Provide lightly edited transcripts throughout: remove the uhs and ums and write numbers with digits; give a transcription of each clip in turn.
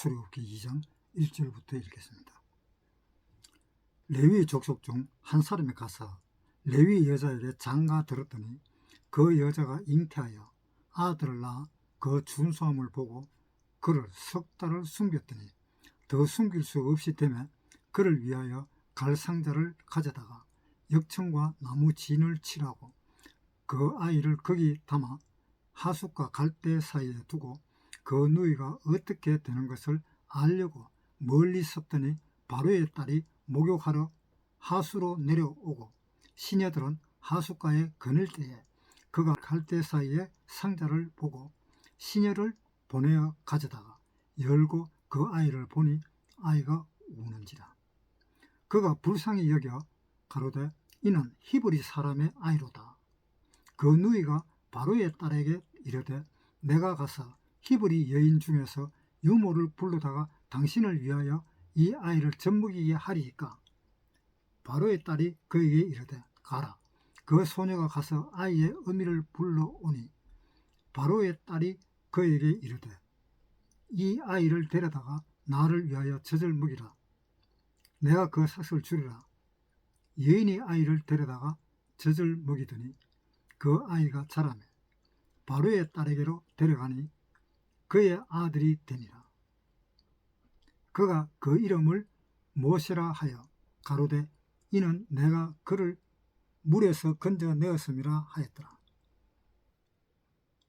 출애굽기 2장 1절부터 읽겠습니다. 레위 족속 중 한 사람이 가서 레위 여자에게 장가 들었더니 그 여자가 잉태하여 아들을 낳아 그 준수함을 보고 그를 석 달을 숨겼더니 더 숨길 수 없이 되매 그를 위하여 갈상자를 가져다가 역청과 나무 진을 칠하고 그 아이를 거기 담아 하숫과 갈대 사이에 두고 그 누이가 어떻게 되는 것을 알려고 멀리 섰더니 바로의 딸이 목욕하러 하수로 내려오고 시녀들은 하숫가에 거닐 때에 그가 갈대 사이에 상자를 보고 시녀를 보내어 가져다가 열고 그 아이를 보니 아이가 우는지라. 그가 불쌍히 여겨 가로되 이는 히브리 사람의 아이로다. 그 누이가 바로의 딸에게 이르되 내가 가서 히브리 여인 중에서 유모를 불러다가 당신을 위하여 이 아이를 젖먹이게 하리이까. 바로의 딸이 그에게 이르되 가라. 그 소녀가 가서 아이의 어미를 불러오니 바로의 딸이 그에게 이르되 이 아이를 데려다가 나를 위하여 젖을 먹이라. 내가 그 삭을 주리라. 여인이 아이를 데려다가 젖을 먹이더니 그 아이가 자라매 바로의 딸에게로 데려가니 그의 아들이 되니라. 그가 그 이름을 모세라 하여 가로되 이는 내가 그를 물에서 건져내었음이라 하였더라.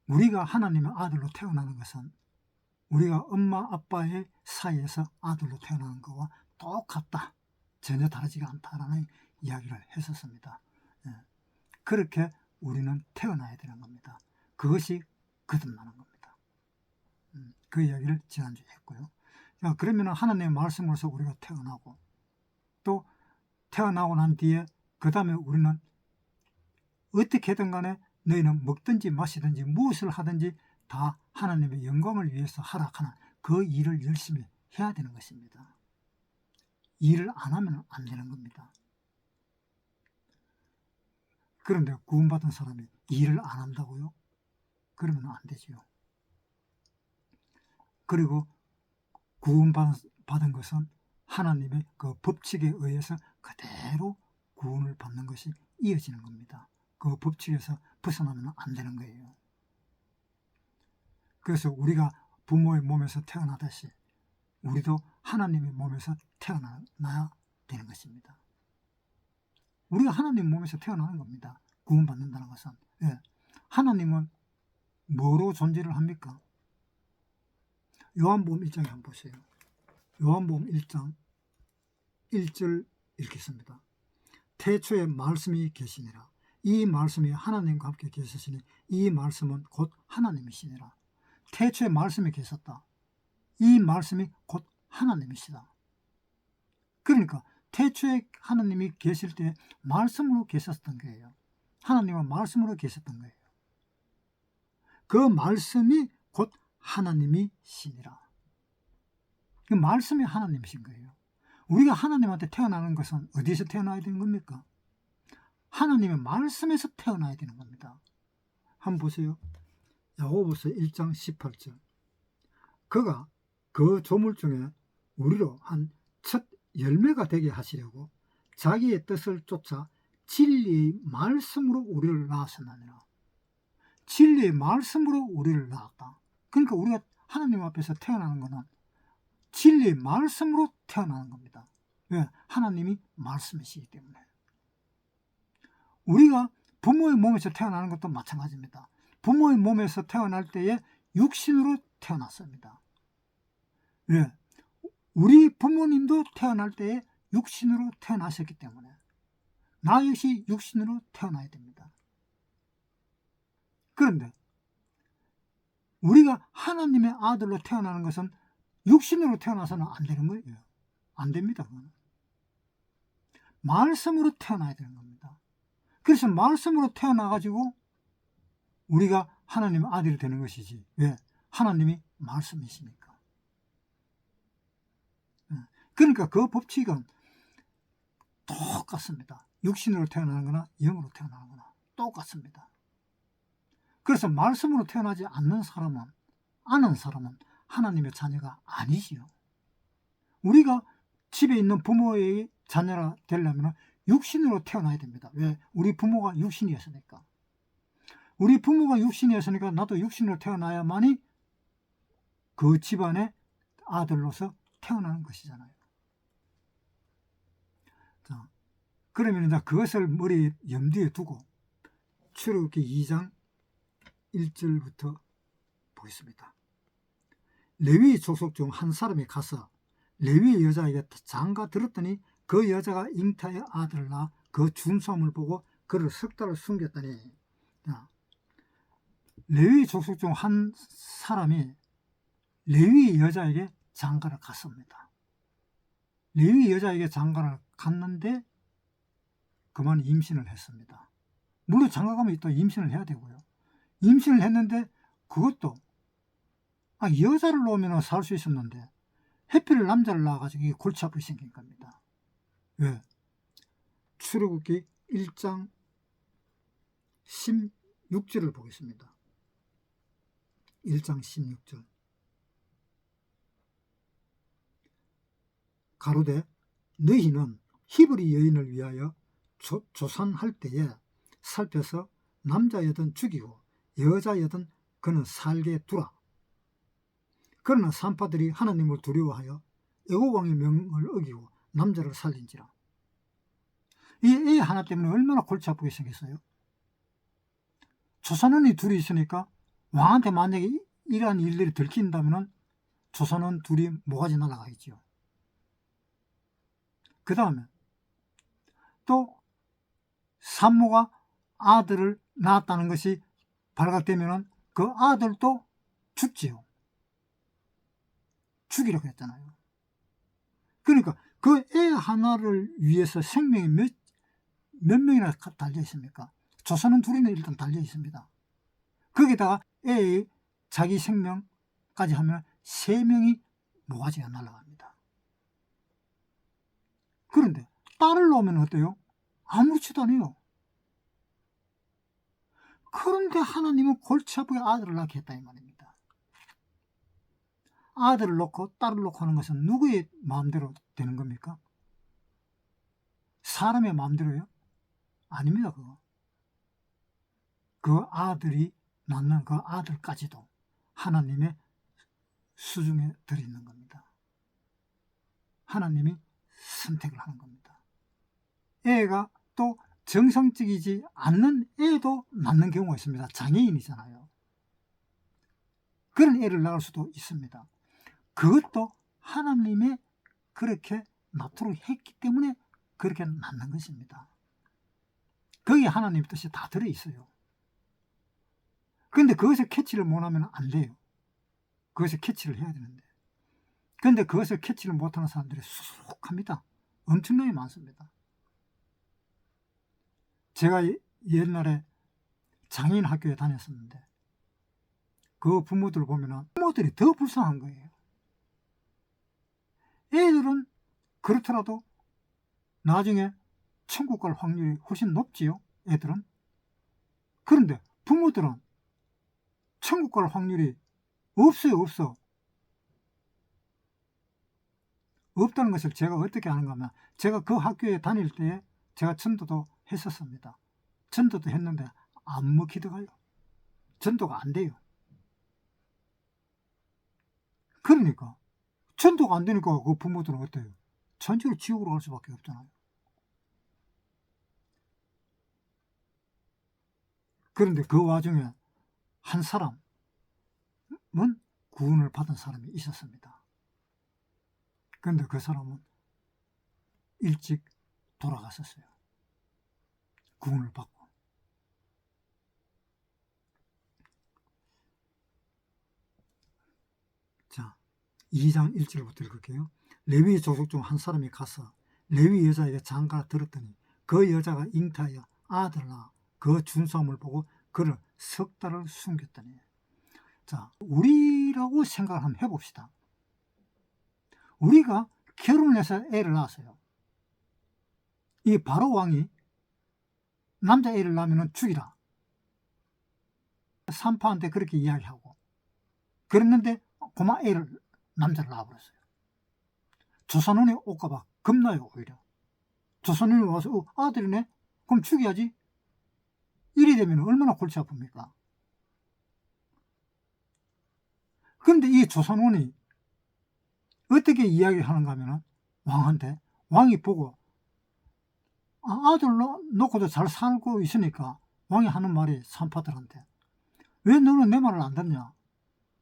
우리가 하나님의 아들로 태어나는 것은 우리가 엄마 아빠의 사이에서 아들로 태어나는 것과 똑같다, 전혀 다르지가 않다라는 이야기를 했었습니다. 그렇게 우리는 태어나야 되는 겁니다. 그것이 거듭나는 겁니다. 그 이야기를 지난주에 했고요. 자, 그러면 하나님의 말씀으로서 우리가 태어나고 또 태어나고 난 뒤에 그 다음에 우리는 어떻게든 간에 너희는 먹든지 마시든지 무엇을 하든지 다 하나님의 영광을 위해서 하라 하는 그 일을 열심히 해야 되는 것입니다. 일을 안 하면 안 되는 겁니다. 그런데 구원받은 사람이 일을 안 한다고요? 그러면 안 되지요. 그리고 구원받은 것은 하나님의 그 법칙에 의해서 그대로 구원을 받는 것이 이어지는 겁니다. 그 법칙에서 벗어나면 안 되는 거예요. 그래서 우리가 부모의 몸에서 태어나듯이 우리도 하나님의 몸에서 태어나야 되는 것입니다. 우리가 하나님 몸에서 태어나는 겁니다. 구원받는다는 것은. 하나님은 뭐로 존재를 합니까? 요한복음 1장에 한번 보세요. 요한복음 1장 1절 읽겠습니다. 태초에 말씀이 계시니라. 이 말씀이 하나님과 함께 계시니 이 말씀은 곧 하나님이시니라. 태초에 말씀이 계셨다. 이 말씀이 곧 하나님이시다. 그러니까 태초에 하나님이 계실 때 말씀으로 계셨던 거예요. 하나님은 말씀으로 계셨던 거예요. 그 말씀이 곧 하나님이시니라. 그 말씀이 하나님이신 거예요. 우리가 하나님한테 태어나는 것은 어디에서 태어나야 되는 겁니까? 하나님의 말씀에서 태어나야 되는 겁니다. 한번 보세요. 야고보서 1장 18절. 그가 그 조물 중에 우리로 한 첫 열매가 되게 하시려고 자기의 뜻을 쫓아 진리의 말씀으로 우리를 낳으셨느니라. 진리의 말씀으로 우리를 낳았다. 그러니까 우리가 하나님 앞에서 태어나는 것은 진리의 말씀으로 태어나는 겁니다. 왜? 하나님이 말씀이시기 때문에. 우리가 부모의 몸에서 태어나는 것도 마찬가지입니다. 부모의 몸에서 태어날 때에 육신으로 태어났습니다. 왜? 우리 부모님도 태어날 때에 육신으로 태어나셨기 때문에 나 역시 육신으로 태어나야 됩니다. 그런데 우리가 하나님의 아들로 태어나는 것은 육신으로 태어나서는 안 되는 거예요. 안 됩니다. 그건. 말씀으로 태어나야 되는 겁니다. 그래서 말씀으로 태어나가지고 우리가 하나님의 아들이 되는 것이지. 왜? 하나님이 말씀이시니까. 그러니까 그 법칙은 똑같습니다. 육신으로 태어나는 거나 영으로 태어나는 거나 똑같습니다. 그래서 말씀으로 태어나지 않는 사람은, 아는 사람은 하나님의 자녀가 아니지요. 우리가 집에 있는 부모의 자녀가 되려면 육신으로 태어나야 됩니다. 왜? 우리 부모가 육신이었으니까. 우리 부모가 육신이었으니까 나도 육신으로 태어나야만이 그 집안의 아들로서 태어나는 것이잖아요. 자, 그러면 이제 그것을 머리 염두에 두고 출애굽기 2장 1절부터 보겠습니다. 레위 족속 중 한 사람이 가서 레위 여자에게 장가 들었더니 그 여자가 잉타의 아들을 낳아 그 준수함을 보고 그를 석 달을 숨겼더니, 레위 족속 중 한 사람이 레위 여자에게 장가를 갔습니다. 레위 여자에게 장가를 갔는데 그만 임신을 했습니다. 물론 장가 가면 또 임신을 해야 되고요. 임신을 했는데 그것도 여자를 놓으면 살 수 있었는데 해필 남자를 낳아가지고 이게 골치 아프게 생긴 겁니다. 왜? 출애굽기 1장 16절을 보겠습니다. 1장 16절. 가로되 너희는 히브리 여인을 위하여 조산할 때에 살펴서 남자여든 죽이고 여자여든 그는 살게 두라. 그러나 산파들이 하나님을 두려워하여 애굽 왕의 명을 어기고 남자를 살린지라. 이 애 하나 때문에 얼마나 골치 아프게 생겼어요. 조선원이 둘이 있으니까 왕한테 만약에 이러한 일들이 들킨다면 조선원 둘이 모가지 날아가겠지요. 그 다음에 또 산모가 아들을 낳았다는 것이 발각되면 그 아들도 죽지요. 죽이라고 했잖아요. 그러니까 그 애 하나를 위해서 생명이 몇 명이나 달려 있습니까? 조선은 둘이는 일단 달려 있습니다. 거기다가 애의 자기 생명까지 하면 3명이 모가지가 날아갑니다. 그런데 딸을 놓으면 어때요? 아무렇지도 않아요. 그런데 하나님은 골치 아프게 아들을 낳게 했다 이 말입니다. 아들을 놓고 딸을 놓고 하는 것은 누구의 마음대로 되는 겁니까? 사람의 마음대로요? 아닙니다. 그 아들이 낳는 그 아들까지도 하나님의 수중에 들어있는 겁니다. 하나님이 선택을 하는 겁니다. 애가 또 정상적이지 않는 애도 낳는 경우가 있습니다. 장애인이잖아요. 그런 애를 낳을 수도 있습니다. 그것도 하나님의 그렇게 낳도록 했기 때문에 그렇게 낳는 것입니다. 거기에 하나님 뜻이 다 들어있어요. 그런데 그것을 캐치를 못하면 안 돼요. 그것을 캐치를 해야 되는데. 그런데 그것을 캐치를 못하는 사람들이 수북합니다. 엄청나게 많습니다. 제가 옛날에 장애인 학교에 다녔었는데 그 부모들을 보면 부모들이 더 불쌍한 거예요. 애들은 그렇더라도 나중에 천국 갈 확률이 훨씬 높지요. 애들은. 그런데 부모들은 천국 갈 확률이 없어요. 없다는 것을 제가 어떻게 아는가 하면 제가 그 학교에 다닐 때에 제가 전도도 했었습니다. 전도도 했는데 안 먹히더가요. 전도가 안 돼요. 그러니까 전도가 안 되니까 그 부모들은 어때요? 전체로 지옥으로 갈 수밖에 없잖아요. 그런데 그 와중에 한 사람은 구원을 받은 사람이 있었습니다. 그런데 그 사람은 일찍 돌아갔었어요. 구원을 받고. 자, 2장 1절부터 읽을게요. 레위 족속 중 한 사람이 가서 레위 여자에게 장가를 들었더니 그 여자가 잉타하여 아들을 낳아 그 준수함을 보고 그를 석 달을 숨겼더니. 자, 우리라고 생각을 한번 해봅시다. 우리가 결혼을 해서 애를 낳았어요. 이 바로 왕이 남자애를 낳으면 죽이라. 산파한테 그렇게 이야기하고. 그랬는데 고마 애를 남자를 낳아버렸어요. 조선원이 올까봐 겁나요. 오히려 조선원이 와서 아들이네? 그럼 죽여야지. 이래 되면 얼마나 골치 아픕니까? 그런데 이 조선원이 어떻게 이야기를 하는가 하면 왕한테, 왕이 보고 아들 놓고도 잘 살고 있으니까 왕이 하는 말이 산파들한테, 왜 너는 내 말을 안 듣냐?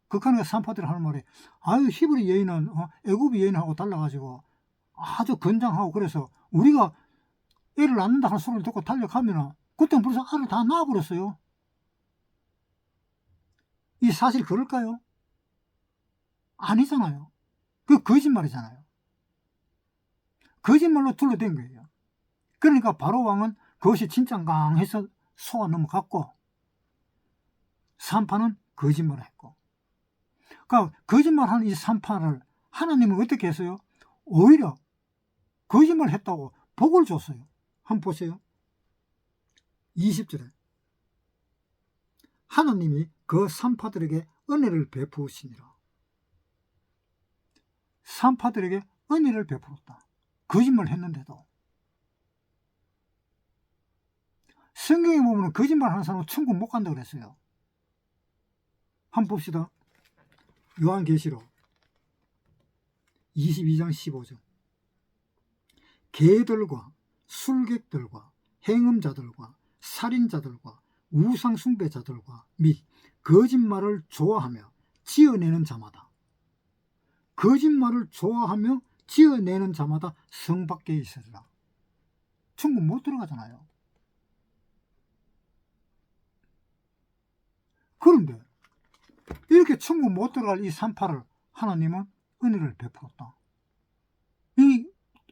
그러니까 산파들이 하는 말이, 아유 히브리 여인은 애굽 여인하고 달라가지고 아주 건장하고, 그래서 우리가 애를 낳는다 하는 소리를 듣고 달려가면 그때는 벌써 알을 다 낳아버렸어요. 이 사실 그럴까요? 아니잖아요. 그 거짓말이잖아요. 거짓말로 둘러댄 거예요. 그러니까 바로 왕은 그것이 진짠가 해서 속아 넘어갔고, 산파는 거짓말을 했고, 그러니까 거짓말하는 이 산파를 하나님은 어떻게 했어요? 오히려 거짓말 했다고 복을 줬어요. 한번 보세요. 20절에 하나님이 그 산파들에게 은혜를 베푸시니라. 산파들에게 은혜를 베풀었다. 거짓말 했는데도. 성경에 보면 거짓말 하는 사람은 천국 못 간다고 그랬어요. 한번 봅시다. 요한계시록 22장 15절. 개들과 술객들과 행음자들과 살인자들과 우상숭배자들과 및 거짓말을 좋아하며 지어내는 자마다, 거짓말을 좋아하며 지어내는 자마다 성 밖에 있으리라. 천국 못 들어가잖아요. 그런데 이렇게 천국 못 들어갈 이 산파를 하나님은 은혜를 베풀었다. 이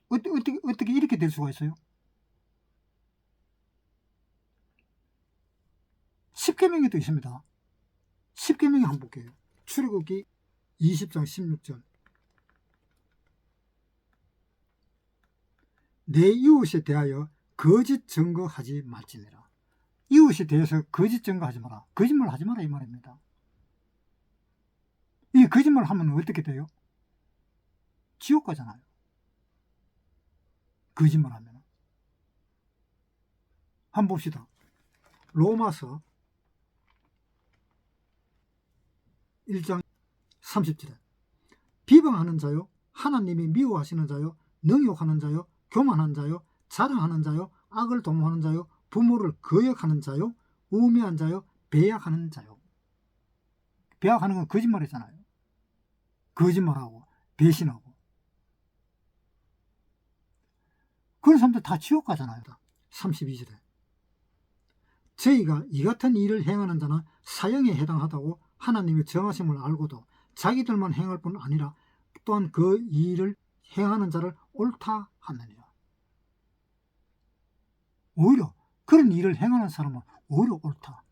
어떻게 이렇게 될 수가 있어요? 십계명에도 있습니다. 십계명에 한번 볼게요. 출애굽기 20장 16절. 내 이웃에 대하여 거짓 증거하지 말지니라. 이웃에 대해서 거짓 증거하지 마라. 거짓말 하지 마라 이 말입니다. 이 거짓말 하면 어떻게 돼요? 지옥 가잖아요. 거짓말 하면. 한번 봅시다. 로마서 1장 30절에 비방하는 자요, 하나님이 미워하시는 자요, 능욕하는 자요, 교만한 자요, 자랑하는 자요, 악을 도모하는 자요, 부모를 거역하는 자요, 우매한 자요, 배약하는 자요. 배약하는 건 거짓말이잖아요. 거짓말하고 배신하고. 그런 사람들 다 지옥 가잖아요. 32절에 저희가 이 같은 일을 행하는 자는 사형에 해당하다고 하나님의 정하심을 알고도 자기들만 행할 뿐 아니라 또한 그 일을 행하는 자를 옳다 하느니라. 오히려 그런 일을 행하는 사람은 오히려 옳다.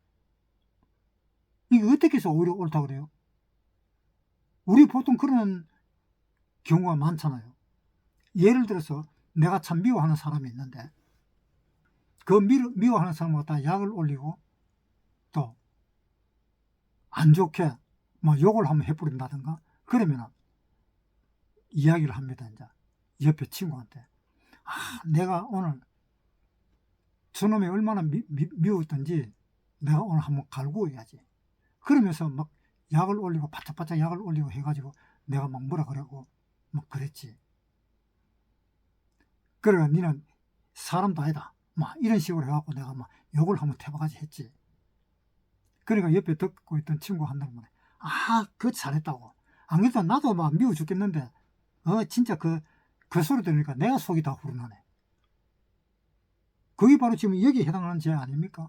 이게 어떻게 해서 오히려 옳다 그래요? 우리 보통 그런 경우가 많잖아요. 예를 들어서 내가 참 미워하는 사람이 있는데 그 미워하는 사람을 다 약을 올리고 또 안 좋게 뭐 욕을 한번 해버린다든가, 그러면 이야기를 합니다. 이제 옆에 친구한테, 내가 오늘 저놈이 얼마나 미웠던지 내가 오늘 한번 갈고 해야지. 그러면서 막 약을 올리고 바짝바짝 약을 올리고 해가지고 내가 막 뭐라 그러고 막 그랬지. 그러니까 니는 사람도 아니다 막 이런 식으로 해갖고 내가 막 욕을 한번 태바가지 했지. 그러니까 옆에 듣고 있던 친구 한다는 말에, 그거 잘했다고. 안 그래도 나도 막 미워 죽겠는데 진짜 그 소리 들으니까 내가 속이 다 후련하네. 그게 바로 지금 여기에 해당하는 죄 아닙니까?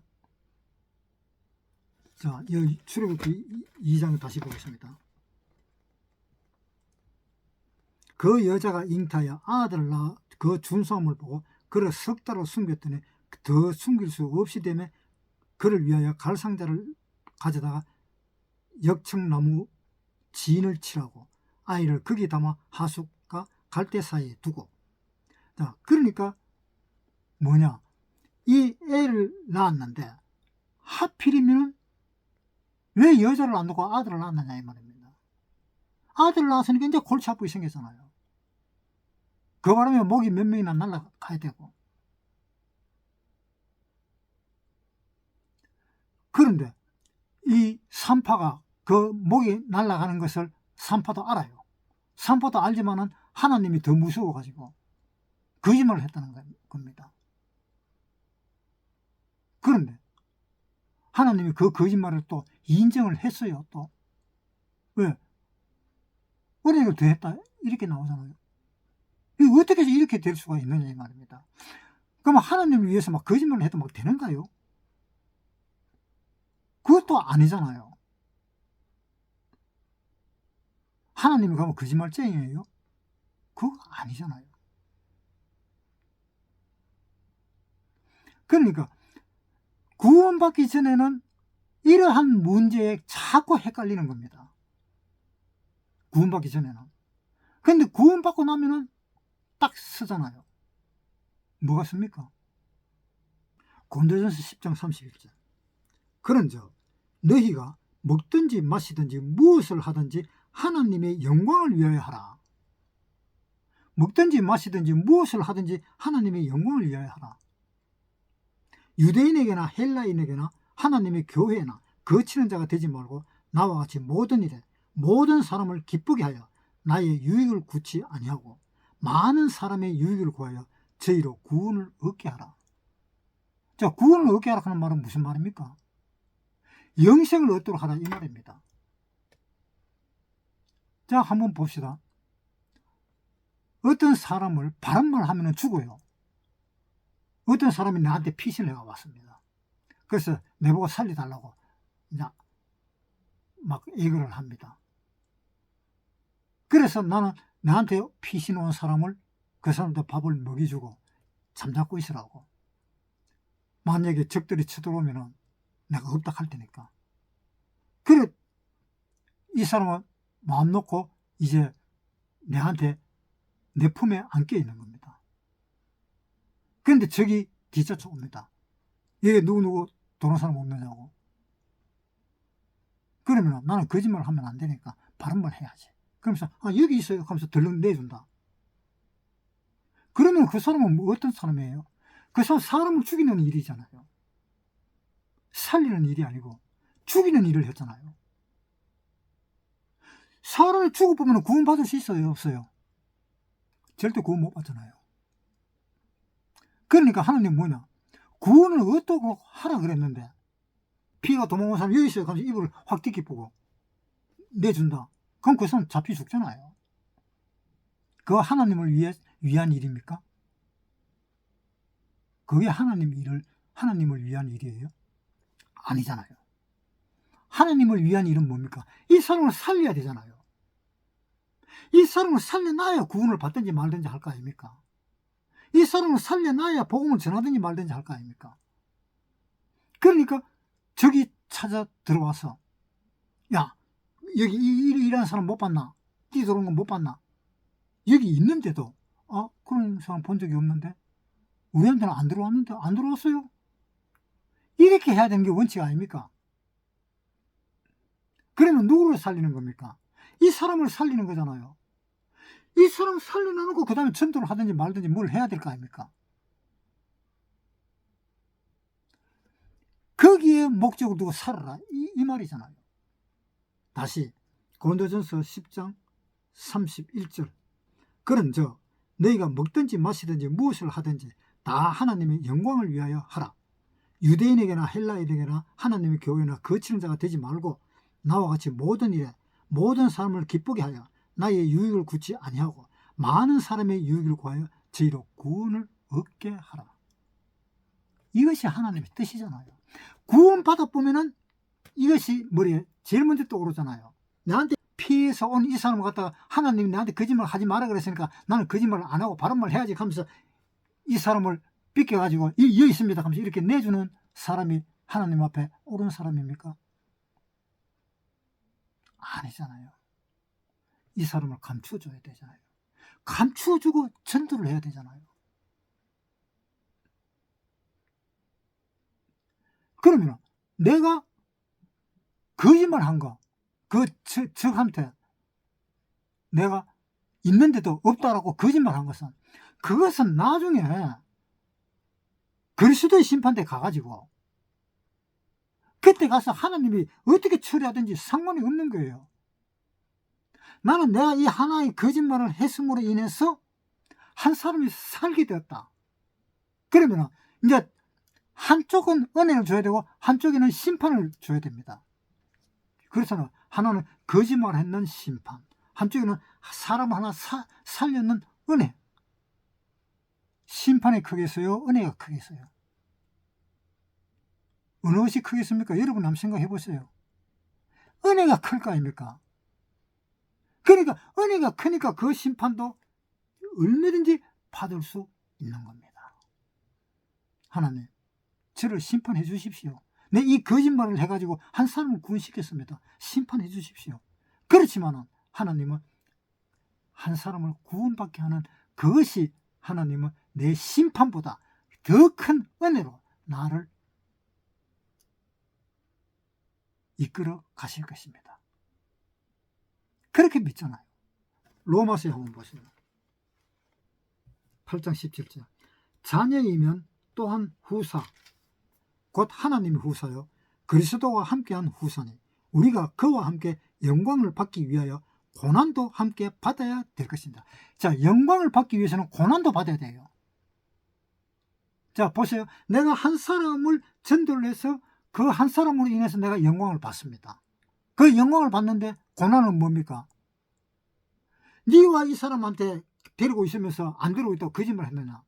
자, 여기 출애굽기 2장 다시 보겠습니다. 그 여자가 잉타하여 아들을 낳아 그 준수함을 보고 그를 석 달을 숨겼더니 더 숨길 수 없이 되매 그를 위하여 갈상자를 가져다가 역청나무 진을 칠하고 아이를 거기 담아 하숫과 갈대 사이에 두고. 자, 그러니까 뭐냐, 이 애를 낳았는데 하필이면 왜 여자를 안 놓고 아들을 낳았느냐 이 말입니다. 아들 낳았으니까 이제 골치 아프게 생겼잖아요. 그 바람에 목이 몇 명이나 날아가야 되고. 그런데 이 산파가 그 목이 날아가는 것을 산파도 알아요. 산파도 알지만은 하나님이 더 무서워가지고 거짓말을 했다는 겁니다. 그런데 하나님이 그 거짓말을 또 인정을 했어요. 또 왜? 은혜를 더했다 이렇게 나오잖아요. 이거 어떻게 해서 이렇게 될 수가 있느냐 이 말입니다. 그러면 하나님을 위해서 막 거짓말을 해도 막 되는가요? 그것도 아니잖아요. 하나님이 그러면 거짓말쟁이에요? 그거 아니잖아요. 그러니까 구원받기 전에는 이러한 문제에 자꾸 헷갈리는 겁니다. 구원받기 전에는. 근데 구원받고 나면은 딱 서잖아요. 뭐가 씁니까? 고린도전서 10장 31절. 그런즉 너희가 먹든지 마시든지 무엇을 하든지 하나님의 영광을 위하여 하라. 먹든지 마시든지 무엇을 하든지 하나님의 영광을 위하여 하라. 유대인에게나 헬라인에게나 하나님의 교회나 거치는 자가 되지 말고 나와 같이 모든 일에 모든 사람을 기쁘게 하여 나의 유익을 구치 아니하고 많은 사람의 유익을 구하여 저희로 구원을 얻게 하라. 자, 구원을 얻게 하라 하는 말은 무슨 말입니까? 영생을 얻도록 하라 이 말입니다. 자, 한번 봅시다. 어떤 사람을 바른 말 하면 죽어요. 어떤 사람이 나한테 피신을 해가 왔습니다. 그래서 내보고 살려달라고 막 애교를 합니다. 그래서 나는 나한테 피신 온 사람을 그 사람한테 밥을 먹여주고 잠자고 있으라고. 만약에 적들이 쳐들어오면 내가 없다 할 테니까. 그래 이 사람은 마음 놓고 이제 내한테 내 품에 안겨 있는 겁니다. 그런데 적이 뒤쫓아 옵니다. 얘 누구 도는 사람 없느냐고. 그러면 나는 거짓말을 하면 안 되니까 바른 말 해야지. 그러면서 여기 있어요 하면서 덜렁 내준다. 그러면 그 사람은 어떤 사람이에요? 그 사람 사람을 죽이는 일이잖아요. 살리는 일이 아니고 죽이는 일을 했잖아요. 사람을 죽어보면 구원받을 수 있어요? 없어요? 절대 구원 못 받잖아요. 그러니까 하나님 뭐냐? 구원을 어떻게 하라 그랬는데 피가 도망온 사람 여기 있어요 하면서 입을 확 뒤집고 내준다. 그럼 그 사람 잡히 죽잖아요. 그거 하나님을 위한 일입니까? 그게 하나님을 위한 일이에요? 아니잖아요. 하나님을 위한 일은 뭡니까? 이 사람을 살려야 되잖아요. 이 사람을 살려놔야 구원을 받든지 말든지 할 거 아닙니까? 이 사람을 살려놔야 복음을 전하든지 말든지 할 거 아닙니까? 그러니까 저기 찾아 들어와서 야 여기 이런 사람 못 봤나? 뛰어들어온 건 못 봤나? 여기 있는데도 그런 사람 본 적이 없는데 우리한테는 안 들어왔는데 안 들어왔어요? 이렇게 해야 되는 게 원칙 아닙니까? 그러면 누구를 살리는 겁니까? 이 사람을 살리는 거잖아요. 이 사람 살려놓고 그 다음에 전도를 하든지 말든지 뭘 해야 될 거 아닙니까? 거기에 목적을 두고 살아라 이 말이잖아요. 다시 고린도전서 10장 31절. 그런즉 너희가 먹든지 마시든지 무엇을 하든지 다 하나님의 영광을 위하여 하라. 유대인에게나 헬라인에게나 하나님의 교회나 거치는 자가 되지 말고 나와 같이 모든 일에 모든 사람을 기쁘게 하여 나의 유익을 구치 아니하고 많은 사람의 유익을 구하여 저희로 구원을 얻게 하라. 이것이 하나님의 뜻이잖아요. 구원 받아보면은 이것이 뭐래요? 제일 먼저 떠오르잖아요. 나한테 피해서 온 이 사람을 갖다가 하나님이 나한테 거짓말 하지 마라 그랬으니까 나는 거짓말을 안 하고 바른 말 해야지 하면서 이 사람을 삐껴가지고 여기 있습니다 하면서 이렇게 내주는 사람이 하나님 앞에 옳은 사람입니까? 아니잖아요. 이 사람을 감추어줘야 되잖아요. 감추어주고 전도를 해야 되잖아요. 그러면 내가 거짓말 한 거, 그 적한테 내가 있는데도 없다라고 거짓말한 것은, 그것은 나중에 그리스도의 심판대 가가지고 그때 가서 하나님이 어떻게 처리하든지 상관이 없는 거예요. 나는 내가 이 하나의 거짓말을 했음으로 인해서 한 사람이 살게 되었다. 그러면 이제 한쪽은 은혜를 줘야 되고 한쪽에는 심판을 줘야 됩니다. 그래서 하나는 거짓말 했는 심판, 한쪽에는 사람 하나 살렸는 은혜. 심판이 크겠어요? 은혜가 크겠어요? 어느 것이 크겠습니까? 여러분 한번 생각해 보세요. 은혜가 클 거 아닙니까? 그러니까 은혜가 크니까 그 심판도 얼마든지 받을 수 있는 겁니다. 하나님, 저를 심판해 주십시오. 내 이 거짓말을 해가지고 한 사람을 구원시켰습니다. 심판해 주십시오. 그렇지만 하나님은 한 사람을 구원받게 하는 그것이, 하나님은 내 심판보다 더 큰 은혜로 나를 이끌어 가실 것입니다. 그렇게 믿잖아요. 로마서에 한번 보세요. 8장 17절. 자녀이면 또한 후사, 곧 하나님의 후사요 그리스도와 함께한 후사니 우리가 그와 함께 영광을 받기 위하여 고난도 함께 받아야 될 것입니다. 자, 영광을 받기 위해서는 고난도 받아야 돼요. 자, 보세요. 내가 한 사람을 전도를 해서 그 한 사람으로 인해서 내가 영광을 받습니다. 그 영광을 받는데 고난은 뭡니까? 네와 이 사람한테 데리고 있으면서 안 데리고 있다고 거짓말 했느냐?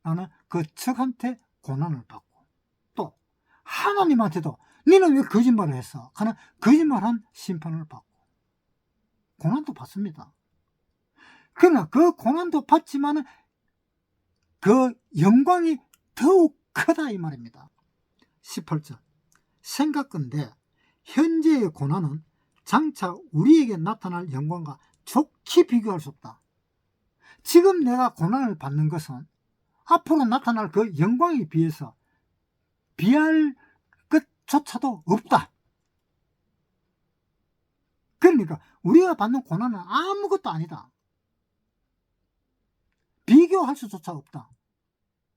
나는 그 척한테 고난을 받고, 또 하나님한테도 너는 왜 거짓말을 했어? 하는 거짓말한 심판을 받고 고난도 받습니다. 그러나 그 고난도 받지만 그 영광이 더욱 크다 이 말입니다. 18절. 생각건대 현재의 고난은 장차 우리에게 나타날 영광과 좋게 비교할 수 없다. 지금 내가 고난을 받는 것은 앞으로 나타날 그 영광에 비해서 비할 것조차도 없다. 그러니까 우리가 받는 고난은 아무것도 아니다. 비교할 수조차 없다.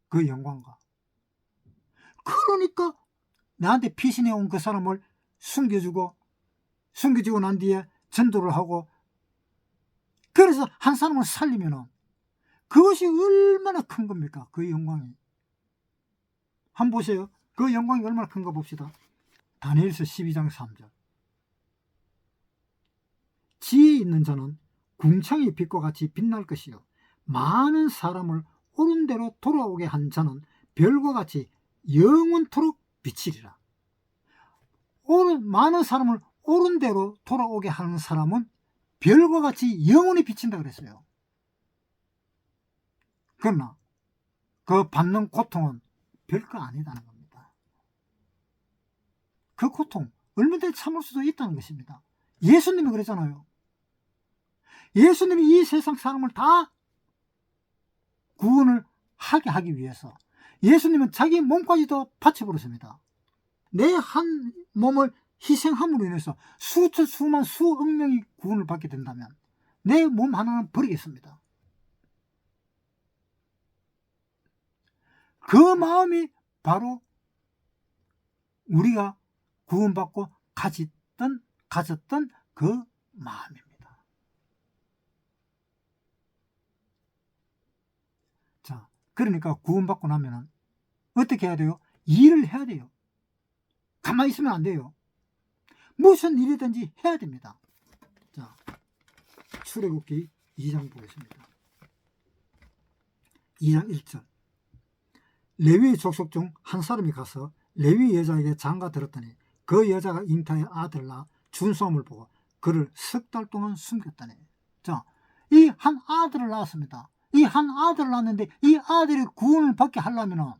그 영광과. 그러니까 나한테 피신해 온 그 사람을 숨겨주고 난 뒤에 전도를 하고, 그래서 한 사람을 살리면 그것이 얼마나 큰 겁니까? 그 영광이. 한번 보세요. 그 영광이 얼마나 큰가 봅시다. 다니엘서 12장 3절. 지혜 있는 자는 궁창의 빛과 같이 빛날 것이요 많은 사람을 옳은 대로 돌아오게 한 자는 별과 같이 영원토록 비치리라. 많은 사람을 옳은 대로 돌아오게 하는 사람은 별과 같이 영원히 비친다 그랬어요. 그러나 그 받는 고통은 별거 아니다는 겁니다. 그 고통 얼마든지 참을 수도 있다는 것입니다. 예수님이 그랬잖아요. 예수님이 이 세상 사람을 다 구원을 하게 하기 위해서 예수님은 자기 몸까지도 바쳐버렸습니다. 내 한 몸을 희생함으로 인해서 수만 수억 명이 구원을 받게 된다면 내 몸 하나는 버리겠습니다. 그 마음이 바로 우리가 구원받고 가졌던 그 마음입니다. 자, 그러니까 구원받고 나면은 어떻게 해야 돼요? 일을 해야 돼요. 가만히 있으면 안 돼요. 무슨 일이든지 해야 됩니다. 자, 출애굽기 2장 보겠습니다. 2장 1절. 레위 족속 중 한 사람이 가서 레위 여자에게 장가 들었더니 그 여자가 잉타의 아들을 낳아 준수함을 보고 그를 10달 동안 숨겼다네. 자, 이 한 아들을 낳았습니다. 이 한 아들을 낳았는데 이 아들이 구원을 받게 하려면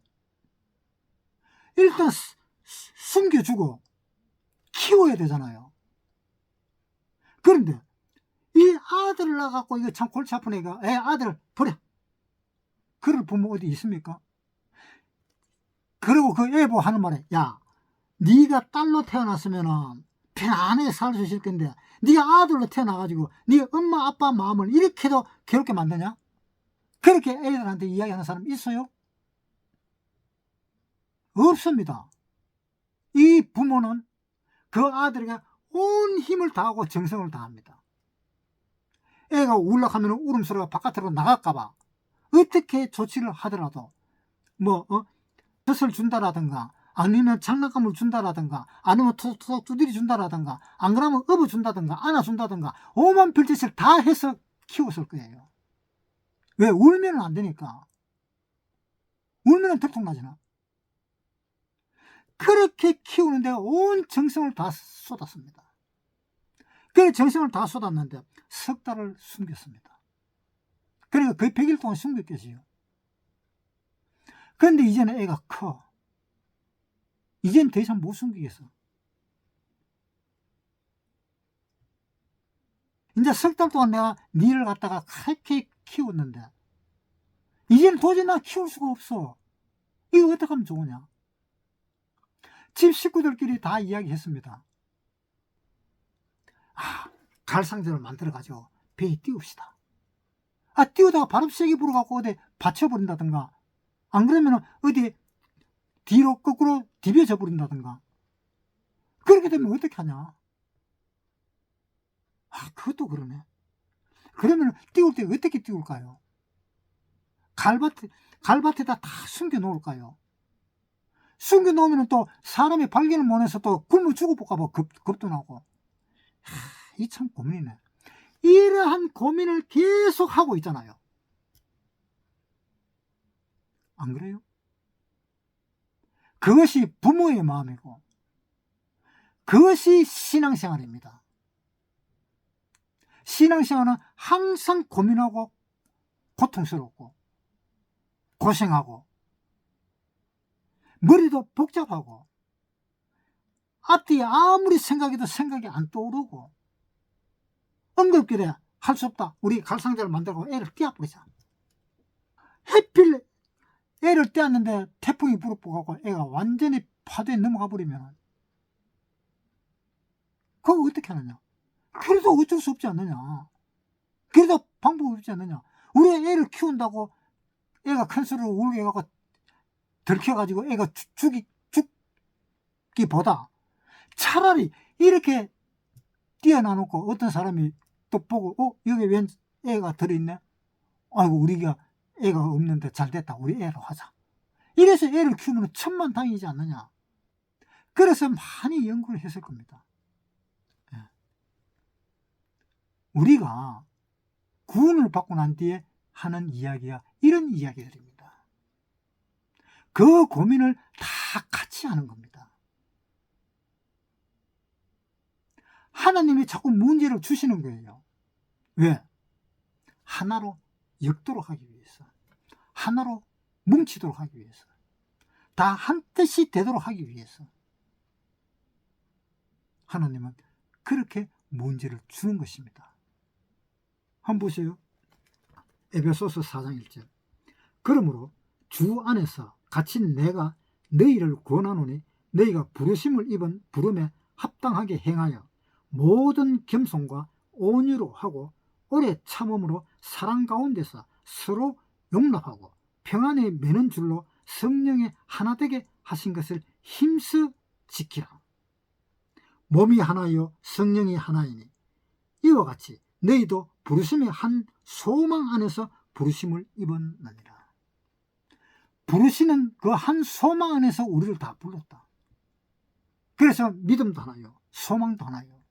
일단 숨겨주고 키워야 되잖아요. 그런데 이 아들을 낳아갖고 이거 참 골치 아픈 애가 아들 버려. 그럴 부모 어디 있습니까? 그리고 그 애보 하는 말에, 야, 네가 딸로 태어났으면 편안하게 살 수 있을 건데 네가 아들로 태어나가지고 네 엄마 아빠 마음을 이렇게도 괴롭게 만드냐? 그렇게 애들한테 이야기하는 사람 있어요? 없습니다. 이 부모는 그 아들에게 온 힘을 다하고 정성을 다합니다. 애가 울락하면 울음소리가 바깥으로 나갈까봐 어떻게 조치를 하더라도 젖을 준다라든가 아니면 장난감을 준다라든가 아니면 톡톡 두드려 준다라든가 안 그러면 업어준다든가 안아준다든가 오만 별짓을 다 해서 키웠을 거예요. 왜? 울면 안 되니까. 울면 들통나잖아. 그렇게 키우는데 온 정성을 다 쏟았습니다. 그 정성을 다 쏟았는데 석 달을 숨겼습니다. 그러니까 거의 100일 동안 숨겼겠지요. 그런데 이제는 애가 커. 이제는 더 이상 못 숨기겠어. 이제 석 달 동안 내가 니를 갖다가 그렇게 키웠는데 이제는 도저히 나 키울 수가 없어. 이거 어떻게 하면 좋으냐? 집 식구들끼리 다 이야기했습니다. 갈상전을 만들어가지고 배에 띄웁시다. 띄우다가 바람 세게 불어갖고 어디 받쳐버린다든가 안 그러면 어디 뒤로 거꾸로 디벼져 버린다든가 그렇게 되면 어떻게 하냐? 그것도 그러네. 그러면 띄울 때 어떻게 띄울까요? 갈밭에다 다 숨겨 놓을까요? 숨겨 놓으면 또 사람이 발견을 못해서 또 굶어 죽어볼까봐 겁도 나고. 이 참 고민이네. 이러한 고민을 계속 하고 있잖아요. 안 그래요? 그것이 부모의 마음이고 그것이 신앙생활입니다. 신앙생활은 항상 고민하고 고통스럽고 고생하고 머리도 복잡하고 앞뒤에 아무리 생각해도 생각이 안 떠오르고 응급길에 할 수 없다. 우리 갈상자를 만들고 애를 떼어버리자. 해필 애를 떼었는데 태풍이 불어보고 애가 완전히 파도에 넘어가 버리면 그거 어떻게 하느냐? 그래도 어쩔 수 없지 않느냐? 그래도 방법이 없지 않느냐? 우리 애를 키운다고 애가 큰 소리로 울게 해갖고 들켜가지고 애가 죽기보다 차라리 이렇게 띄어놔놓고 어떤 사람이 또 보고 여기 웬 애가 들어있네? 아이고 우리가 애가 없는데 잘됐다. 우리 애로 하자. 이래서 애를 키우면 천만다행이지 않느냐? 그래서 많이 연구를 했을 겁니다. 우리가 구원을 받고 난 뒤에 하는 이야기가 이런 이야기들입니다. 그 고민을 다 같이 하는 겁니다. 하나님이 자꾸 문제를 주시는 거예요. 왜? 하나로 엮도록 하기 위해서, 하나로 뭉치도록 하기 위해서, 다 한 뜻이 되도록 하기 위해서 하나님은 그렇게 문제를 주는 것입니다. 한번 보세요. 에베소서 4장 1절. 그러므로 주 안에서 갇힌 내가 너희를 권하노니 너희가 부르심을 입은 부름에 합당하게 행하여 모든 겸손과 온유로 하고 오래 참음으로 사랑 가운데서 서로 용납하고 평안에 매는 줄로 성령의 하나 되게 하신 것을 힘써 지키라. 몸이 하나요 성령이 하나이니 이와 같이 너희도 부르심의 한 소망 안에서 부르심을 입었느니라. 부르시는 그 한 소망 안에서 우리를 다 불렀다. 그래서 믿음도 하나요, 소망도 하나요,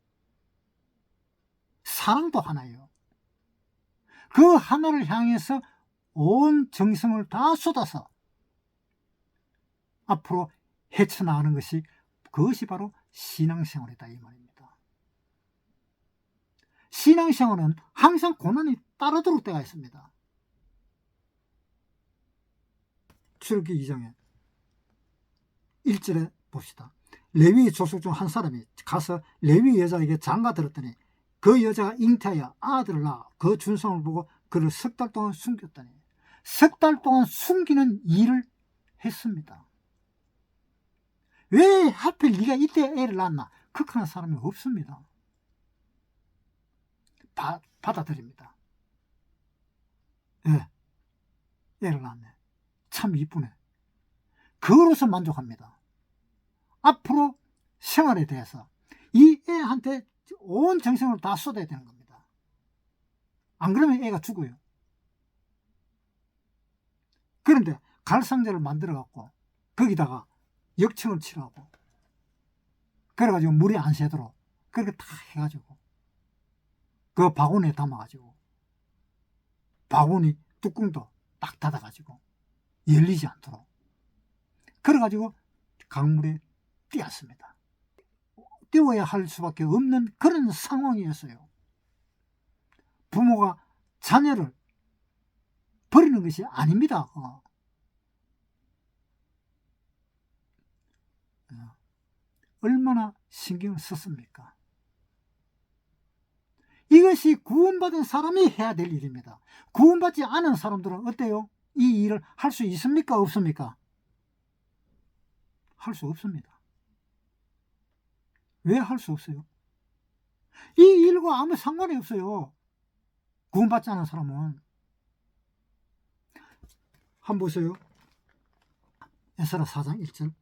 사랑도 하나요. 그 하나를 향해서 온 정성을 다 쏟아서 앞으로 헤쳐나가는 것이 그것이 바로 신앙생활이다 이 말입니다. 신앙생활은 항상 고난이 따르도록 때가 있습니다. 출애굽기 2장에 1절에 봅시다. 레위 족속 중 한 사람이 가서 레위 여자에게 장가 들었더니 그 여자가 잉태하여 아들을 낳아 그 준성을 보고 그를 석 달 동안 숨겼더니 석 달 동안 숨기는 일을 했습니다. 왜 하필 네가 이때 애를 낳았나? 극한한 사람이 없습니다. 받아들입니다. 예, 애를 낳네. 참 이쁘네. 그거로서 만족합니다. 앞으로 생활에 대해서 이 애한테 온 정성을 다 쏟아야 되는 겁니다. 안 그러면 애가 죽어요. 그런데 갈상자를 만들어 갖고 거기다가 역청을 칠하고 그래가지고 물이 안 새도록 그렇게 다 해가지고 그 바구니에 담아가지고 바구니 뚜껑도 딱 닫아가지고 열리지 않도록 그래가지고 강물에 띄었습니다. 띄워야 할 수밖에 없는 그런 상황이었어요. 부모가 자녀를 버리는 것이 아닙니다. 얼마나 신경을 썼습니까? 이것이 구원받은 사람이 해야 될 일입니다. 구원받지 않은 사람들은 어때요? 이 일을 할 수 있습니까? 없습니까? 할 수 없습니다. 왜 할 수 없어요? 이 일과 아무 상관이 없어요. 구원받지 않은 사람은. 한번 보세요. 에스라 4장 1절.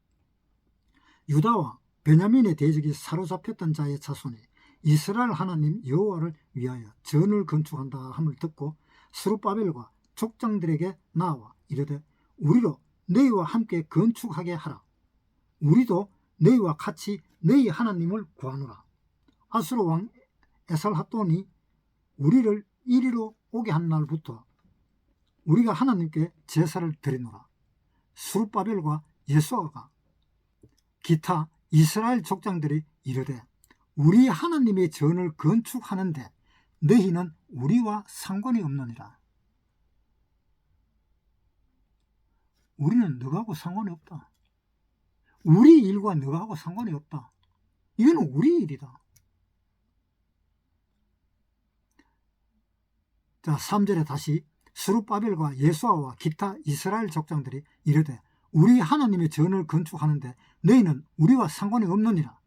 유다와 베냐민의 대적이 사로잡혔던 자의 자손이 이스라엘 하나님 여호와를 위하여 전을 건축한다 함을 듣고 스룹바벨과 족장들에게 나와 이르되 우리로 너희와 함께 건축하게 하라. 우리도 너희와 같이 너희 하나님을 구하노라. 아수르 왕 에살핫돈이 우리를 이리로 오게 한 날부터 우리가 하나님께 제사를 드리노라. 스룹바벨과 예수아가 기타 이스라엘 족장들이 이르되 우리 하나님의 전을 건축하는데 너희는 우리와 상관이 없느니라. 우리는 너하고 상관이 없다. 우리 일과 너하고 상관이 없다. 이거는 우리 일이다. 자, 3절에 다시 스룹바벨과 예수아와 기타 이스라엘 족장들이 이르되 우리 하나님의 전을 건축하는데 너희는 우리와 상관이 없느니라.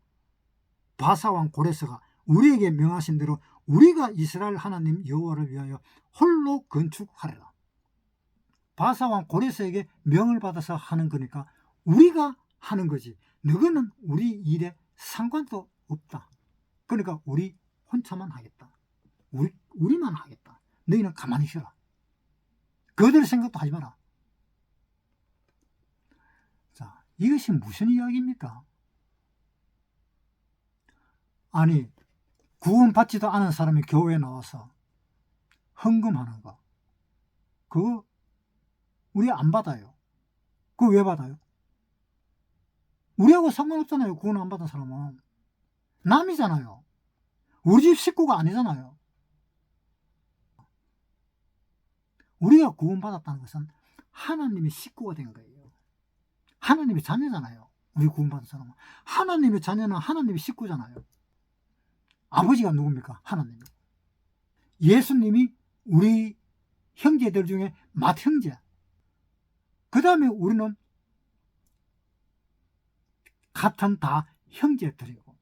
바사왕 고레스가 우리에게 명하신 대로 우리가 이스라엘 하나님 여호와를 위하여 홀로 건축하리라. 바사왕 고레스에게 명을 받아서 하는 거니까 우리가 하는 거지 너희는 우리 일에 상관도 없다. 그러니까 우리 혼자만 하겠다. 우리만 하겠다. 너희는 가만히 쉬라. 그들 생각도 하지 마라. 자, 이것이 무슨 이야기입니까? 아니, 구원받지도 않은 사람이 교회에 나와서 헌금하는 거 그거 우리 안 받아요. 그거 왜 받아요? 우리하고 상관없잖아요. 구원 안 받은 사람은 남이잖아요. 우리 집 식구가 아니잖아요. 우리가 구원받았다는 것은 하나님의 식구가 된 거예요. 하나님의 자녀잖아요. 우리 구원받은 사람은 하나님의 자녀는 하나님의 식구잖아요. 아버지가 누굽니까? 하나님. 예수님이 우리 형제들 중에 맏형제. 그 다음에 우리는 같은 다 형제들이고.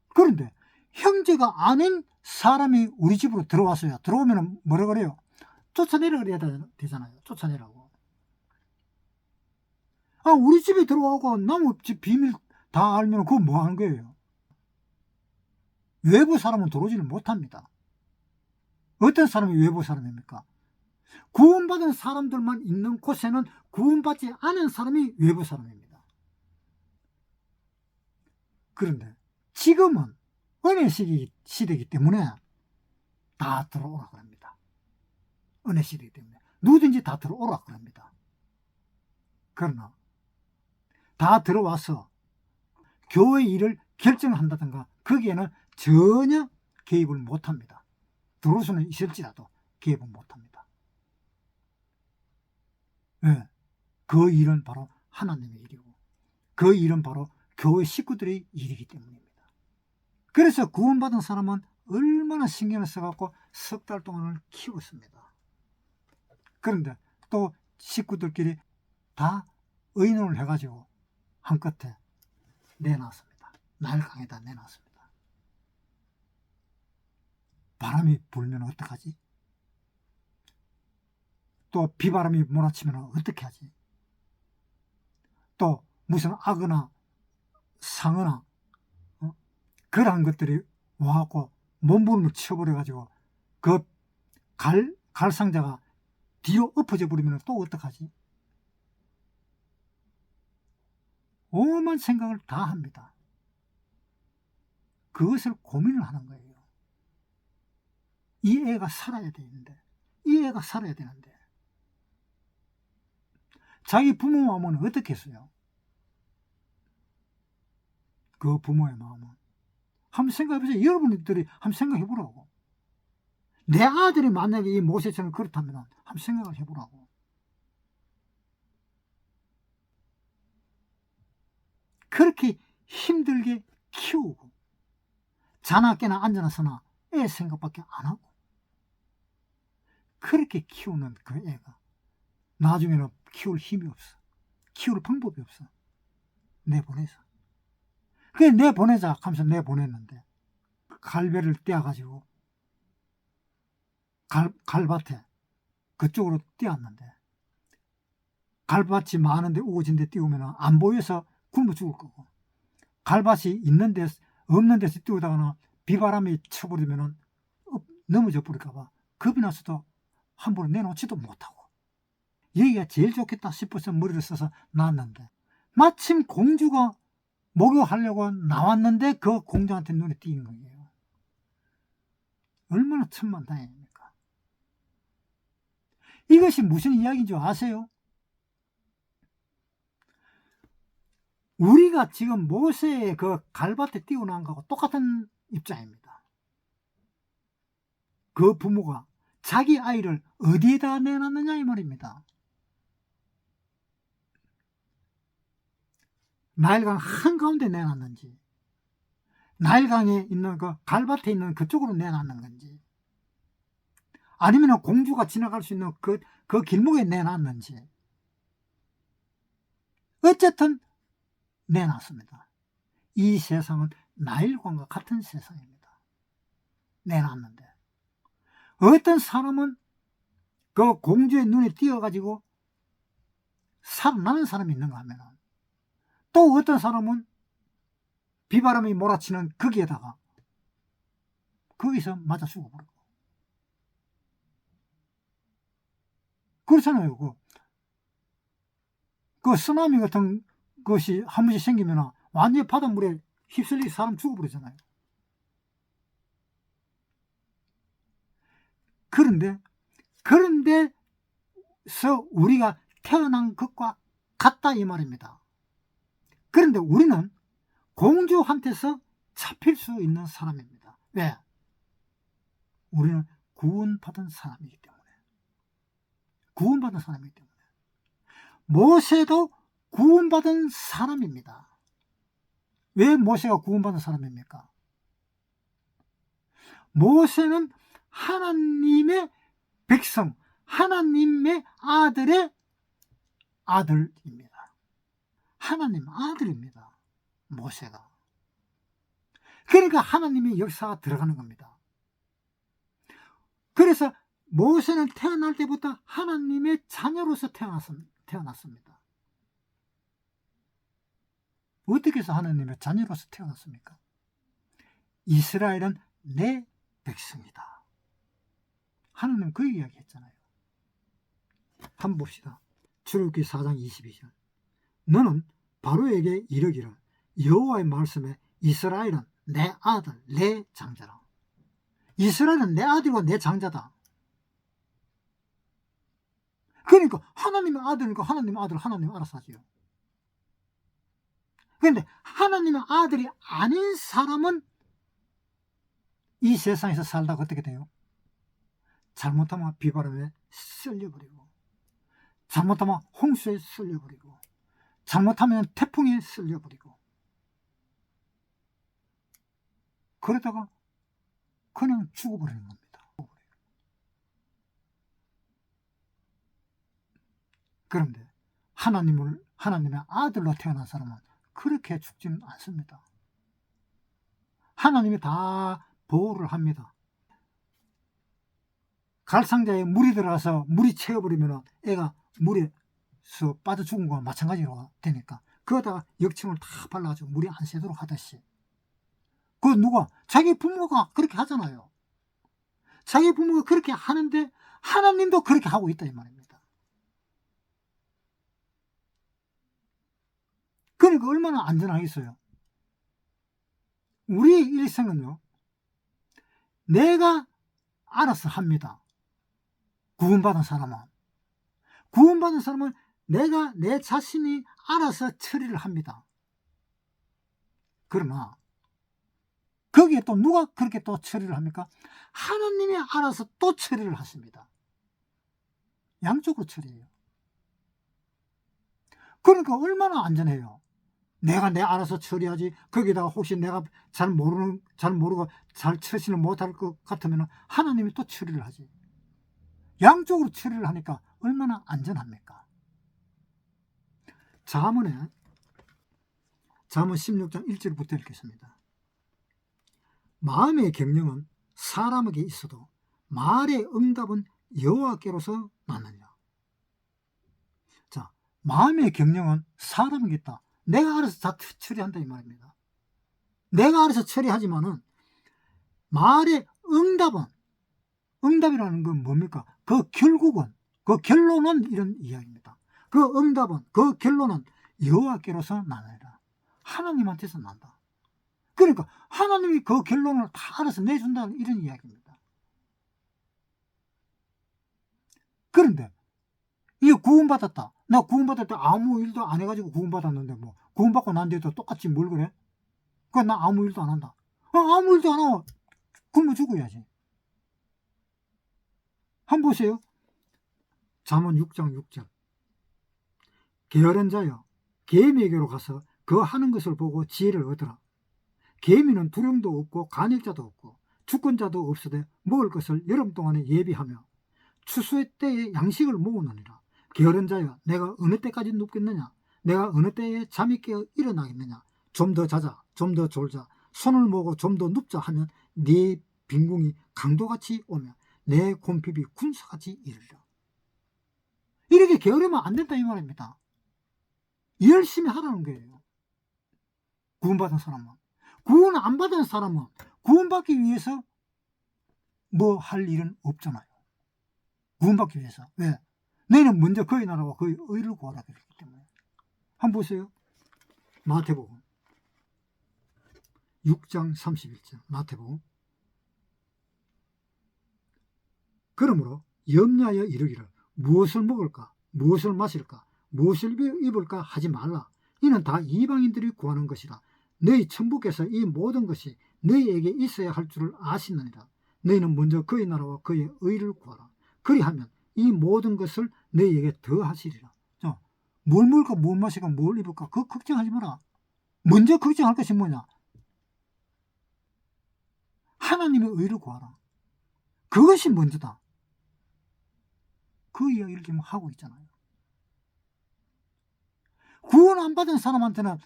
그런데 형제가 아닌 사람이 우리 집으로 들어왔어요. 들어오면 뭐라 그래요? 쫓아내라 그래야 되잖아요. 쫓아내라고. 우리 집에 들어오고 남의 집 비밀 다 알면 그거 뭐 하는 거예요? 외부 사람은 들어오지를 못합니다. 어떤 사람이 외부 사람입니까? 구원받은 사람들만 있는 곳에는 구원받지 않은 사람이 외부 사람입니다. 그런데 지금은 은혜 시대이기 때문에 다 들어오라고 합니다. 은혜 시대이기 때문에 누구든지 다 들어오라고 합니다. 그러나 다 들어와서 교회 일을 결정한다든가 거기에는 전혀 개입을 못합니다. 들어올 수는 있을지라도 개입을 못합니다. 네. 그 일은 바로 하나님의 일이고 그 일은 바로 교회 식구들의 일이기 때문입니다. 그래서 구원받은 사람은 얼마나 신경을 써갖고 석 달 동안을 키웠습니다. 그런데 또 식구들끼리 다 의논을 해가지고 한끝에 내놨습니다. 날강에다 내놨습니다. 바람이 불면 어떡하지? 또 비바람이 몰아치면 어떻게 하지? 또 무슨 악어나 상어나 그러한 것들이 와갖고 몸부림을 쳐버려가지고 그 갈상자가 뒤로 엎어져 버리면 또 어떡하지? 오만 생각을 다 합니다. 그것을 고민을 하는 거예요. 이 애가 살아야 되는데, 이 애가 살아야 되는데, 자기 부모 마음은 어떻게 했어요? 그 부모의 마음은 한번 생각해보세요. 여러분들이 한번 생각해보라고. 내 아들이 만약에 이 모세처럼 그렇다면 한번 생각을 해보라고. 그렇게 힘들게 키우고 자나 깨나 앉아나 서나 애 생각밖에 안 하고 그렇게 키우는 그 애가 나중에는 키울 힘이 없어. 키울 방법이 없어. 내보내서. 그게 내보내자 하면서 내보냈는데 갈배를 떼어가지고 갈밭에 그쪽으로 띄웠는데 갈밭이 많은데 우거진 데 띄우면 안 보여서 굶어 죽을 거고 갈밭이 있는 데 없는 데서 띄우다가는 비바람이 쳐버리면 넘어져 버릴까봐 겁이 나서도 함부로 내놓지도 못하고 여기가 제일 좋겠다 싶어서 머리를 써서 놨는데 마침 공주가 목욕하려고 나왔는데 그 공주한테 눈에 띄인 거예요. 얼마나 천만다행입니까? 이것이 무슨 이야기인 줄 아세요? 우리가 지금 모세의 그 갈밭에 띄워놓은 거하고 똑같은 입장입니다. 그 부모가 자기 아이를 어디에다 내놨느냐 이 말입니다. 나일강 한가운데 내놨는지 나일강에 있는 그 갈밭에 있는 그쪽으로 내놨는 건지 아니면 공주가 지나갈 수 있는 그 길목에 내놨는지 어쨌든 내놨습니다. 이 세상은 나일강과 같은 세상입니다. 내놨는데 어떤 사람은 그 공주의 눈에 띄어가지고 살아나는 사람이 있는가 하면 또 어떤 사람은 비바람이 몰아치는 거기에다가 거기서 맞아 죽어버리고 그렇잖아요. 그 쓰나미 같은 것이 한 번씩 생기면 완전히 바닷물에 휩쓸리게 사람 죽어버리잖아요. 그런데서 우리가 태어난 것과 같다 이 말입니다. 그런데 우리는 공주한테서 잡힐 수 있는 사람입니다. 왜? 우리는 구원받은 사람이기 때문에. 구원받은 사람이기 때문에. 모세도 구원받은 사람입니다. 왜 모세가 구원받은 사람입니까? 모세는 하나님의 백성, 하나님의 아들의 아들입니다. 하나님 아들입니다. 모세가. 그러니까 하나님의 역사가 들어가는 겁니다. 그래서 모세는 태어날 때부터 하나님의 자녀로서 태어났습니다. 어떻게 해서 하나님의 자녀로서 태어났습니까? 이스라엘은 내 백성이다. 하나님 그 이야기 했잖아요. 한번 봅시다. 출애굽기 4장 22절. 너는 바로에게 이르기를 여호와의 말씀에 이스라엘은 내 아들 내 장자라. 이스라엘은 내 아들과 내 장자다. 그러니까 하나님의 아들이니까 하나님의 아들 하나님 알아서 하지요. 그런데 하나님의 아들이 아닌 사람은 이 세상에서 살다가 어떻게 돼요? 잘못하면 비바람에 쓸려버리고 잘못하면 홍수에 쓸려버리고 잘못하면 태풍에 쓸려버리고 그러다가 그냥 죽어버리는 겁니다. 그런데 하나님의 아들로 태어난 사람은 그렇게 죽지는 않습니다. 하나님이 다 보호를 합니다. 갈상자에 물이 들어가서 물이 채워버리면 애가 물에서 빠져 죽은 거와 마찬가지로 되니까 그거다가 역청을 다 발라가지고 물이 안 새도록 하듯이 그 누가 자기 부모가 그렇게 하잖아요. 자기 부모가 그렇게 하는데 하나님도 그렇게 하고 있다 이 말입니다. 그러니까 얼마나 안전하겠어요. 우리의 일생은요, 내가 알아서 합니다. 구원받은 사람은 내가 내 자신이 알아서 처리를 합니다. 그러나 거기에 또 누가 그렇게 또 처리를 합니까? 하나님이 알아서 또 처리를 하십니다. 양쪽으로 처리해요. 그러니까 얼마나 안전해요. 내가 알아서 처리하지. 거기다가 혹시 내가 잘 모르고 잘 처리를 못할 것 같으면 하나님이 또 처리를 하지. 양쪽으로 처리를 하니까 얼마나 안전합니까? 잠언 16장 1절부터 읽겠습니다. 마음의 경영은 사람에게 있어도 말의 응답은 여호와께로서 나느니라. 자, 마음의 경영은 사람에게 있다. 내가 알아서 다 처리한다 이 말입니다. 내가 알아서 처리하지만은 말의 응답이라는 건 뭡니까? 그 결론은 이런 이야기입니다. 그 응답은, 그 결론은 여호와께로서 나느니라. 하나님한테서 난다. 그러니까 하나님이 그 결론을 다 알아서 내준다는 이런 이야기입니다. 그런데 이게 구원받았다. 나 구원받을 때 아무 일도 안 해가지고 구원받았는데 뭐 구원받고 난 뒤에도 똑같이 뭘 그래? 그러니까 나 아무 일도 안 한다. 아무 일도 안 하고 굶어 죽어야지. 한번 보세요. 잠언 6장 6절. 게으른 자여 개미에게로 가서 그 하는 것을 보고 지혜를 얻으라. 개미는 두령도 없고 간역자도 없고 주권자도 없으되 먹을 것을 여름 동안에 예비하며 추수 때에 양식을 모으느니라. 게으른 자여 내가 어느 때까지 눕겠느냐? 내가 어느 때에 잠이 깨어 일어나겠느냐? 좀 더 자자, 좀 더 졸자, 손을 모으고 좀 더 눕자 하면 네 빈궁이 강도같이 오며 내 곰핍이 군사같이 이르리라. 이렇게 게으르면 안 된다 이 말입니다. 열심히 하라는 거예요. 구원받은 사람은. 구원 안 받은 사람은 구원받기 위해서 뭐 할 일은 없잖아요. 구원받기 위해서. 왜? 너희는 먼저 그의 나라와 그의 의를 구하라 그랬기 때문에. 한번 보세요. 마태복음 6장 31절. 마태복음. 그러므로 염려하여 이르기를 무엇을 먹을까, 무엇을 마실까, 무엇을 입을까 하지 말라. 이는 다 이방인들이 구하는 것이라. 너희 천부께서 이 모든 것이 너희에게 있어야 할 줄을 아시느니라. 너희는 먼저 그의 나라와 그의 의를 구하라. 그리하면 이 모든 것을 너희에게 더하시리라. 자, 뭘 먹을까, 뭘 마실까, 뭘 입을까, 그거 걱정하지 마라. 먼저 걱정할 것이 뭐냐? 하나님의 의를 구하라. 그것이 먼저다. 그 이야기를 지금 하고 있잖아요. 구원 안 받은 사람한테는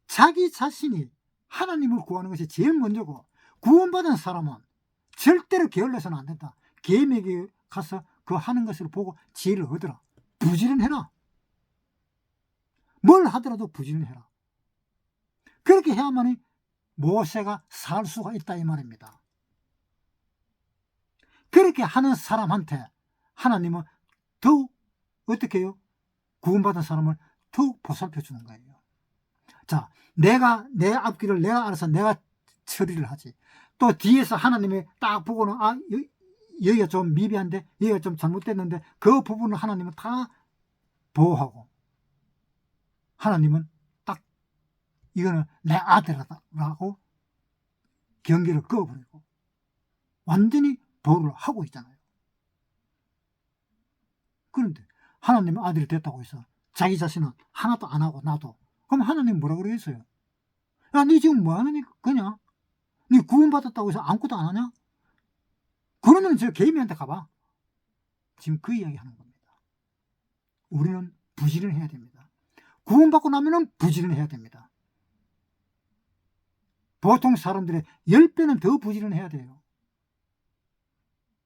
자기 자신이 하나님을 구하는 것이 제일 먼저고, 구원받은 사람은 절대로 게을러서는 안 된다. 개미에게 가서 그 하는 것을 보고 지혜를 얻으라. 부지런해라. 뭘 하더라도 부지런해라. 그렇게 해야만이 모세가 살 수가 있다 이 말입니다. 그렇게 하는 사람한테 하나님은 더욱 어떻게 해요? 구원받은 사람을 더욱 보살펴 주는 거예요. 자, 내가 내 앞길을 내가 알아서 내가 처리를 하지. 또 뒤에서 하나님이 딱 보고는 여기가 좀 미비한데, 여기가 좀 잘못됐는데 그 부분을 하나님은 다 보호하고, 하나님은 딱 이거는 내 아들이라고 경계를 그어버리고 완전히 보호를 하고 있잖아요. 그런데 하나님의 아들이 됐다고 해서 자기 자신은 하나도 안 하고 놔도, 그럼 하나님 뭐라 그러겠어요? 야, 니 지금 뭐 하느니 그냥? 니 구원받았다고 해서 아무것도 안 하냐? 그러면 저 개미한테 가봐. 지금 그 이야기 하는 겁니다. 우리는 부지런해야 됩니다. 구원받고 나면은 부지런해야 됩니다. 보통 사람들의 10배는 더 부지런해야 돼요.